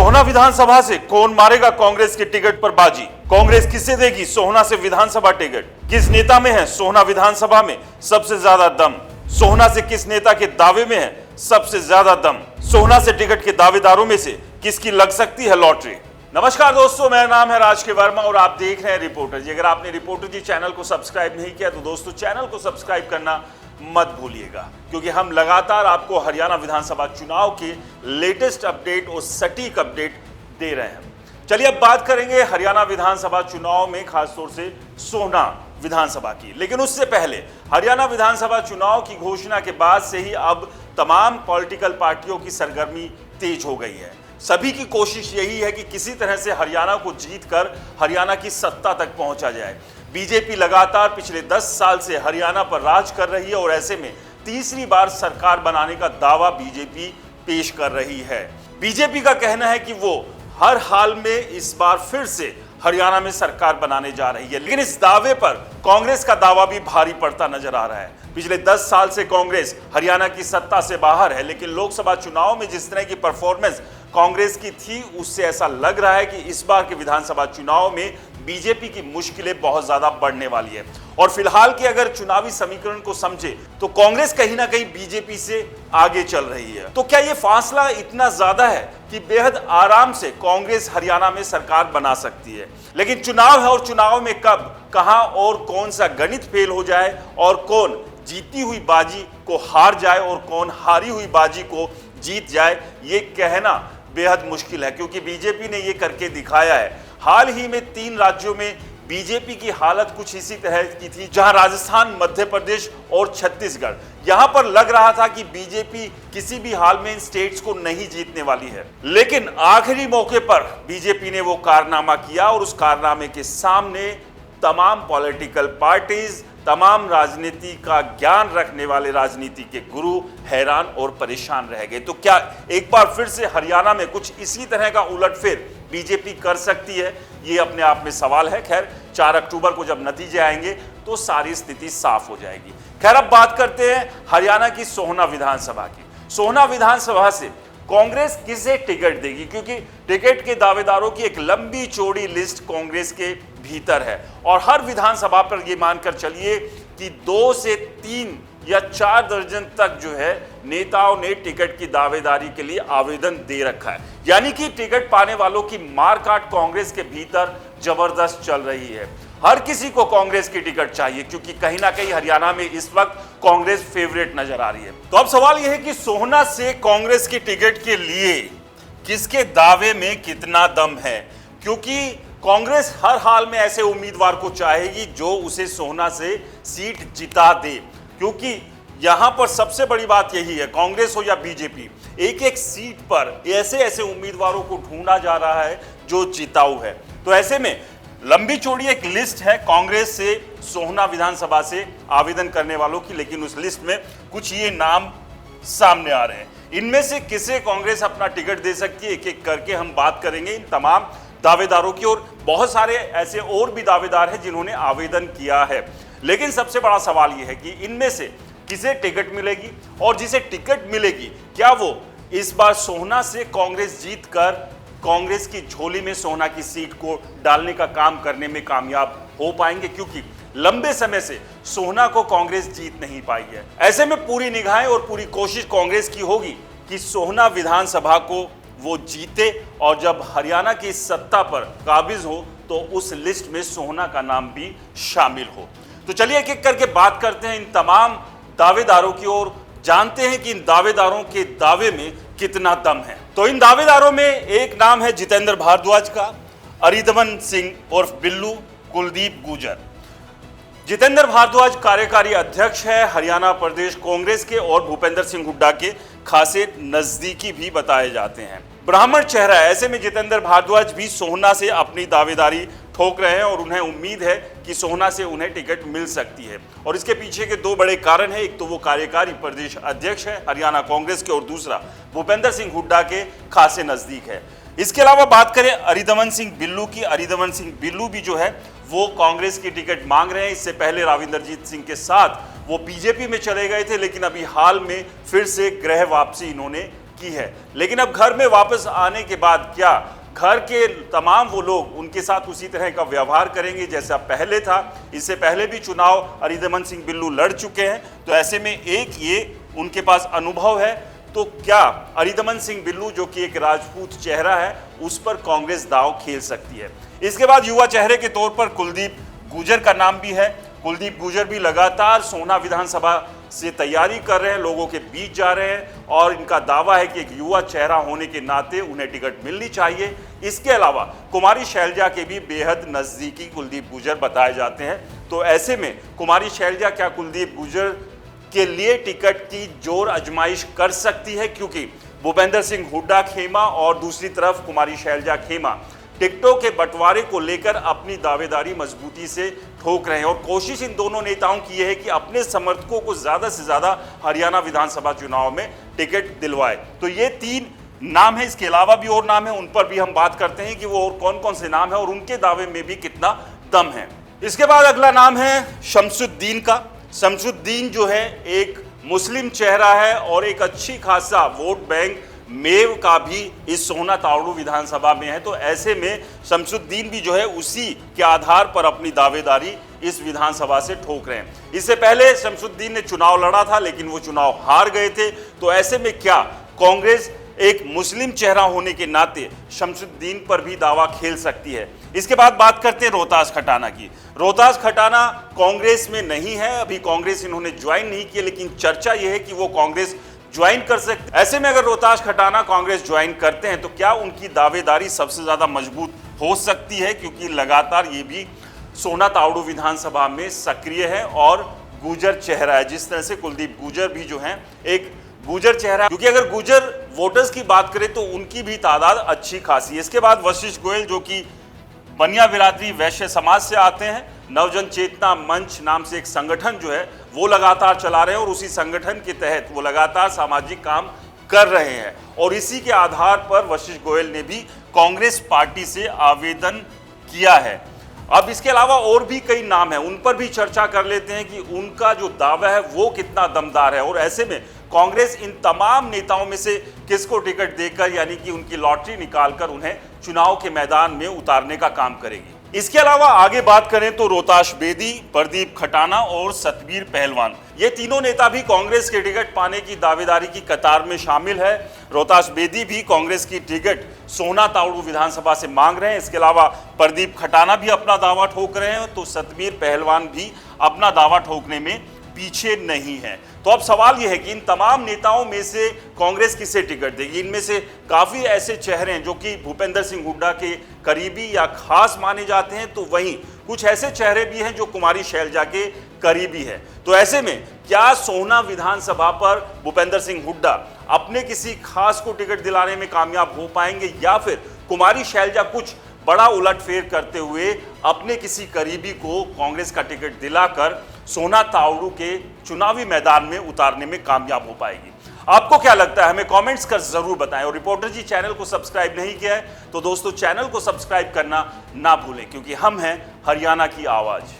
सोहना विधानसभा से कौन मारेगा कांग्रेस की टिकट पर बाजी? कांग्रेस किसे देगी सोहना से विधानसभा टिकट? किस नेता में है सोहना विधानसभा में सबसे ज्यादा दम? सोहना से किस नेता के दावे में है सबसे ज्यादा दम? सोहना से टिकट के दावेदारों में से किसकी लग सकती है लॉटरी? नमस्कार दोस्तों, मेरा नाम है राज के वर्मा और आप देख रहे हैं रिपोर्टर जी। अगर आपने रिपोर्टर जी चैनल को सब्सक्राइब नहीं किया तो दोस्तों चैनल को सब्सक्राइब करना मत भूलिएगा, क्योंकि हम लगातार आपको हरियाणा विधानसभा चुनाव के लेटेस्ट अपडेट और सटीक अपडेट दे रहे हैं। चलिए अब बात करेंगे हरियाणा विधानसभा चुनाव में, खासतौर से सोहना विधानसभा की। लेकिन उससे पहले हरियाणा विधानसभा चुनाव की घोषणा के बाद से ही अब तमाम पॉलिटिकल पार्टियों की सरगर्मी तेज हो गई है। सभी की कोशिश यही है कि किसी तरह से हरियाणा को जीतकर हरियाणा की सत्ता तक पहुंचा जाए। बीजेपी लगातार पिछले 10 साल से हरियाणा पर राज कर रही है और ऐसे में तीसरी बार सरकार बनाने का दावा बीजेपी पेश कर रही है। बीजेपी का कहना है कि वो हर हाल में इस बार फिर से हरियाणा में सरकार बनाने जा रही है, लेकिन इस दावे पर कांग्रेस का दावा भी भारी पड़ता नजर आ रहा है। पिछले 10 साल से कांग्रेस हरियाणा की सत्ता से बाहर है, लेकिन लोकसभा चुनाव में जिस तरह की परफॉर्मेंस कांग्रेस की थी उससे ऐसा लग रहा है कि इस बार के विधानसभा चुनाव में बीजेपी की मुश्किलें बहुत ज्यादा बढ़ने वाली है। और फिलहाल के अगर चुनावी समीकरण को समझे तो कांग्रेस कहीं ना कहीं बीजेपी से आगे चल रही है। तो क्या यह फासला इतना ज्यादा है कि बेहद आराम से कांग्रेस हरियाणा में सरकार बना सकती है? लेकिन चुनाव है और चुनाव में कब, कहां और कौन सा गणित फेल हो जाए और कौन जीती हुई बाजी को हार जाए और कौन हारी हुई बाजी को जीत जाए, ये कहना बेहद मुश्किल है, क्योंकि बीजेपी ने ये करके दिखाया है। हाल ही में 3 राज्यों में बीजेपी की हालत कुछ इसी तरह की थी, जहां राजस्थान, मध्य प्रदेश और छत्तीसगढ़, यहां पर लग रहा था कि बीजेपी किसी भी हाल में इन स्टेट्स को नहीं जीतने वाली है। लेकिन आखिरी मौके पर बीजेपी ने वो कारनामा किया और उस कारनामे के सामने तमाम पॉलिटिकल पार्टीज, तमाम राजनीति का ज्ञान रखने वाले राजनीति के गुरु हैरान और परेशान रह गए। तो क्या एक बार फिर से हरियाणा में कुछ इसी तरह का उलटफेर बीजेपी कर सकती है? ये अपने आप में सवाल है। खैर 4 अक्टूबर को जब नतीजे आएंगे तो सारी स्थिति साफ हो जाएगी। खैर अब बात करते हैं हरियाणा की सोहना विधानसभा की। सोहना विधानसभा से कांग्रेस किसे टिकट देगी? क्योंकि टिकट के दावेदारों की एक लंबी चौड़ी लिस्ट कांग्रेस के भीतर है और हर विधानसभा पर यह मानकर चलिए कि 2 से 3 या 4 दर्जन तक जो है नेताओं ने टिकट की दावेदारी के लिए आवेदन दे रखा है। यानी कि टिकट पाने वालों की मारकाट कांग्रेस के भीतर जबरदस्त चल रही है। हर किसी को कांग्रेस की टिकट चाहिए, क्योंकि कहीं ना कहीं हरियाणा में इस वक्त कांग्रेस फेवरेट नजर आ रही है। तो अब सवाल यह है कि सोहना से कांग्रेस की टिकट के लिए किसके दावे में कितना दम है? क्योंकि कांग्रेस हर हाल में ऐसे उम्मीदवार को चाहेगी जो उसे सोहना से सीट जिता दे, क्योंकि यहां पर सबसे बड़ी बात यही है, कांग्रेस हो या बीजेपी, एक एक सीट पर ऐसे ऐसे उम्मीदवारों को ढूंढा जा रहा है जो जिताऊ है। तो ऐसे में लंबी चौड़ी एक लिस्ट है कांग्रेस से सोहना विधानसभा से आवेदन करने वालों की, लेकिन उस लिस्ट में कुछ ये नाम सामने आ रहे हैं। इनमें से किसे कांग्रेस अपना टिकट दे सकती है, एक एक करके हम बात करेंगे इन तमाम दावेदारों की। और बहुत सारे ऐसे और भी दावेदार हैं जिन्होंने आवेदन किया है, लेकिन सबसे बड़ा सवाल यह है कि इनमें से किसे टिकट मिलेगी और जिसे टिकट मिलेगी क्या वो इस बार सोहना से कांग्रेस जीतकर कांग्रेस की झोली में सोहना की सीट को डालने का काम करने में कामयाब हो पाएंगे? क्योंकि लंबे समय से सोहना को कांग्रेस जीत नहीं पाई है। ऐसे में पूरी निगाहें और पूरी कोशिश कांग्रेस की होगी कि सोहना विधानसभा को वो जीते और जब हरियाणा की सत्ता पर काबिज हो तो उस लिस्ट में सोहना का नाम भी शामिल हो। तो चलिए एक एक करके बात करते हैं इन तमाम दावेदारों की और जानते हैं कि इन दावेदारों के दावे में कितना दम है। तो इन दावेदारों में एक नाम है जितेंद्र भारद्वाज का, अरिदमन सिंह उर्फ बिल्लू, कुलदीप गुजर। जितेंद्र भारद्वाज कार्यकारी अध्यक्ष है हरियाणा प्रदेश कांग्रेस के और भूपेंद्र सिंह हुड्डा के खासे नजदीकी भी बताए जाते हैं। ब्राह्मण चेहरा है, ऐसे में जितेंद्र भारद्वाज भी सोहना से अपनी दावेदारी ठोक रहे हैं और उन्हें उम्मीद है कि सोहना से उन्हें टिकट मिल सकती है। और इसके पीछे के 2 बड़े कारण हैं, एक तो वो कार्यकारी प्रदेश अध्यक्ष है हरियाणा कांग्रेस के और दूसरा भूपेंद्र सिंह हुड्डा के खासे नजदीक है। इसके अलावा बात करें अरिदमन सिंह बिल्लू की, अरिदमन सिंह बिल्लू भी जो है वो कांग्रेस की टिकट मांग रहे हैं। इससे पहले राविंदरजीत सिंह के साथ वो बीजेपी में चले गए थे, लेकिन अभी हाल में फिर से गृह वापसी इन्होंने की है। लेकिन अब घर में वापस आने के बाद क्या घर के तमाम वो लोग उनके साथ उसी तरह का व्यवहार करेंगे जैसा पहले था? इससे पहले भी चुनाव अरिदमन सिंह बिल्लू लड़ चुके हैं, तो ऐसे में एक ये उनके पास अनुभव है। तो क्या अरिदमन सिंह बिल्लू जो कि एक राजपूत चेहरा है उस पर कांग्रेस दांव खेल सकती है? इसके बाद युवा चेहरे के तौर पर कुलदीप गुर्जर का नाम भी है। कुलदीप गुर्जर भी लगातार सोहना विधानसभा से तैयारी कर रहे हैं, लोगों के बीच जा रहे हैं और इनका दावा है कि एक युवा चेहरा होने के नाते उन्हें टिकट मिलनी चाहिए। इसके अलावा कुमारी शैलजा के भी बेहद नजदीकी कुलदीप गुर्जर बताए जाते हैं। तो ऐसे में कुमारी शैलजा क्या कुलदीप गुर्जर के लिए टिकट की जोर आजमाइश कर सकती है? क्योंकि भूपेंद्र सिंह हुड्डा खेमा और दूसरी तरफ कुमारी शैलजा खेमा टिकटों के बंटवारे को लेकर अपनी दावेदारी मजबूती से ठोक रहे हैं और कोशिश इन दोनों नेताओं की यह है कि अपने समर्थकों को ज्यादा से ज्यादा हरियाणा विधानसभा चुनाव में टिकट दिलवाए। तो ये 3 नाम है, इसके अलावा भी और नाम है, उन पर भी हम बात करते हैं कि वो और कौन कौन से नाम है और उनके दावे में भी कितना दम है। इसके बाद अगला नाम है शमसुद्दीन का। शमसुद्दीन जो है एक मुस्लिम चेहरा है और एक अच्छी खासा वोट बैंक मेव का भी इस सोहना तावड़ू विधानसभा में है। तो ऐसे में शमसुद्दीन भी जो है उसी के आधार पर अपनी दावेदारी इस विधानसभा से ठोक रहे हैं। इससे पहले शमसुद्दीन ने चुनाव लड़ा था लेकिन वो चुनाव हार गए थे। तो ऐसे में क्या कांग्रेस एक मुस्लिम चेहरा होने के नाते शमसुद्दीन पर भी दावा खेल सकती है? इसके बाद बात करते हैं रोहतास खटाना की। रोहतास खटाना कांग्रेस में नहीं है, अभी कांग्रेस इन्होंने ज्वाइन नहीं किया, लेकिन चर्चा यह है कि वो कांग्रेस ज्वाइन कर सकते। ऐसे में अगर रोहतास खटाना कांग्रेस ज्वाइन करते हैं तो क्या उनकी दावेदारी सबसे ज्यादा मजबूत हो सकती है? क्योंकि लगातार ये भी सोहना तावड़ू विधानसभा में सक्रिय है और गुर्जर चेहरा है। जिस तरह से कुलदीप गुर्जर भी जो है एक गुर्जर चेहरा, क्योंकि अगर गुर्जर वोटर्स की बात करें तो उनकी भी तादाद अच्छी खासी है। इसके बाद वशिष्ठ गोयल जो कि बनिया बिरादरी वैश्य समाज से आते हैं, नवजन चेतना मंच नाम से एक संगठन जो है वो लगातार चला रहे हैं और उसी संगठन के तहत वो लगातार सामाजिक काम कर रहे हैं और इसी के आधार पर वशिष्ठ गोयल ने भी कांग्रेस पार्टी से आवेदन किया है। अब इसके अलावा और भी कई नाम हैं, उन पर भी चर्चा कर लेते हैं कि उनका जो दावा है वो कितना दमदार है और ऐसे में कांग्रेस इन तमाम नेताओं में से किसको टिकट देकर यानी कि उनकी लॉटरी निकालकर उन्हें चुनाव के मैदान में उतारने का काम करेगी। इसके अलावा आगे बात करें तो रोहताश बेदी, प्रदीप खटाना और सतबीर पहलवान, ये तीनों नेता भी कांग्रेस के टिकट पाने की दावेदारी की कतार में शामिल है। रोहताश बेदी भी कांग्रेस की टिकट सोहना तावड़ू विधानसभा से मांग रहे हैं। इसके अलावा प्रदीप खटाना भी अपना दावा ठोक रहे हैं, तो सतबीर पहलवान भी अपना दावा ठोकने में पीछे नहीं है। तो अब सवाल यह है कि इन तमाम नेताओं में से कांग्रेस किसे टिकट देगी? इनमें से काफी ऐसे चेहरे हैं जो कि भूपेंद्र सिंह हुड्डा के करीबी या खास माने जाते हैं, तो वहीं कुछ ऐसे चेहरे भी हैं जो कुमारी शैलजा के करीबी है। तो ऐसे में क्या सोहना विधानसभा पर भूपेंद्र सिंह हुड्डा अपने किसी खास को टिकट दिलाने में कामयाब हो पाएंगे या फिर कुमारी शैलजा कुछ बड़ा उलटफेर करते हुए अपने किसी करीबी को कांग्रेस का टिकट दिलाकर सोहना तावड़ू के चुनावी मैदान में उतारने में कामयाब हो पाएगी? आपको क्या लगता है हमें कमेंट्स कर जरूर बताएं और रिपोर्टर जी चैनल को सब्सक्राइब नहीं किया है तो दोस्तों चैनल को सब्सक्राइब करना ना भूलें, क्योंकि हम हैं हरियाणा की आवाज।